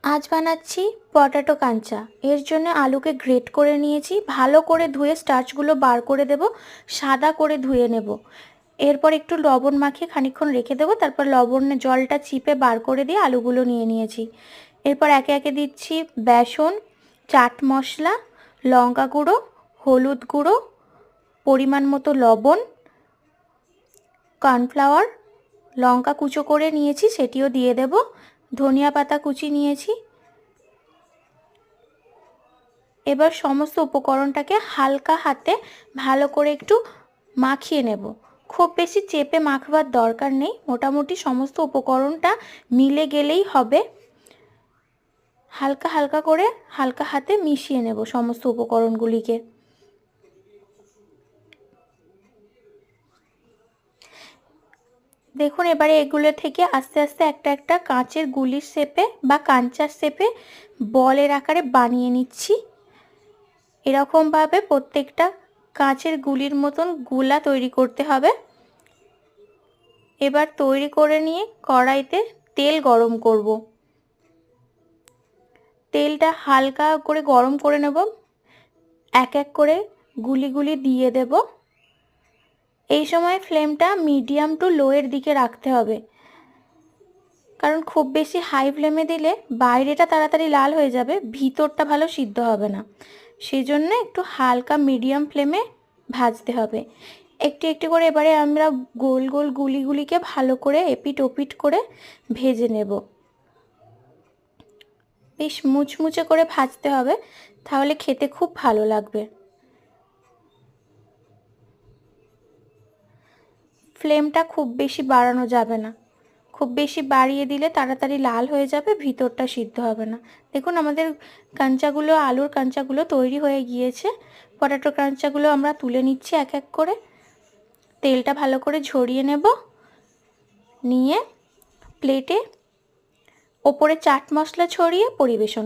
আজ বানাচ্ছি পটাটো কাঞ্চা। এর জন্য আলুকে গ্রেট করে নিয়েছি, ভালো করে ধুয়ে স্টার্চগুলো বার করে দেব, সাদা করে ধুয়ে নেব। এরপর একটু লবণ মাখিয়ে খানিকক্ষণ রেখে দেবো, তারপর লবণে জলটা চিপে বার করে দিয়ে আলুগুলো নিয়ে নিয়েছি। এরপর একে একে দিচ্ছি বেসন, চাট মশলা, লঙ্কা গুঁড়ো, হলুদ গুঁড়ো, পরিমাণ মতো লবণ, কর্নফ্লাওয়ার, লঙ্কা কুচো করে নিয়েছি সেটিও দিয়ে দেব, ধনিয়া পাতা কুচি নিয়েছি। এবার সমস্ত উপকরণটাকে হালকা হাতে ভালো করে একটু মাখিয়ে নেব। খুব বেশি চেপে মাখবার দরকার নেই, মোটামুটি সমস্ত উপকরণটা মিলে গেলেই হবে। হালকা হালকা করে হালকা হাতে মিশিয়ে নেব সমস্ত উপকরণগুলিকে। দেখুন এবারে এগুলো থেকে আস্তে আস্তে একটা একটা কাঁচের গুলির শেপে বা কাঞ্চার শেপে বলের আকারে বানিয়ে নিচ্ছি। এরকমভাবে প্রত্যেকটা কাঁচের গুলির মতন গোলা তৈরি করতে হবে। এবার তৈরি করে নিয়ে কড়াইতে তেল গরম করব। তেলটা হালকা করে গরম করে নেব, এক এক করে গুলিগুলি দিয়ে দেব। এই সময় ফ্লেমটা মিডিয়াম টু লোয়ের দিকে রাখতে হবে, কারণ খুব বেশি হাই ফ্লেমে দিলে বাইরেটা তাড়াতাড়ি লাল হয়ে যাবে, ভিতরটা ভালো সিদ্ধ হবে না। সেই জন্য একটু হালকা মিডিয়াম ফ্লেমে ভাজতে হবে। একটু একটু করে এবারে আমরা গোল গোল গুলিগুলিকে ভালো করে এপিট ওপিট করে ভেজে নেব। বেশ মুচমুচে করে ভাজতে হবে, তাহলে খেতে খুব ভালো লাগবে। ফ্লেমটা খুব বেশি বাড়ানো যাবে না, খুব বেশি বাড়িয়ে দিলে তাড়াতাড়ি লাল হয়ে যাবে, ভিতরটা সিদ্ধ হবে না। দেখুন আমাদের কাঞ্চাগুলো, আলুর কাঞ্চাগুলো তৈরি হয়ে গিয়েছে। পটাটো কাঞ্চাগুলো আমরা তুলে নিচ্ছি এক এক করে। তেলটা ভালো করে ঝরিয়ে নেব, নিয়ে প্লেটে ওপরে চাট মশলা ছড়িয়ে পরিবেশন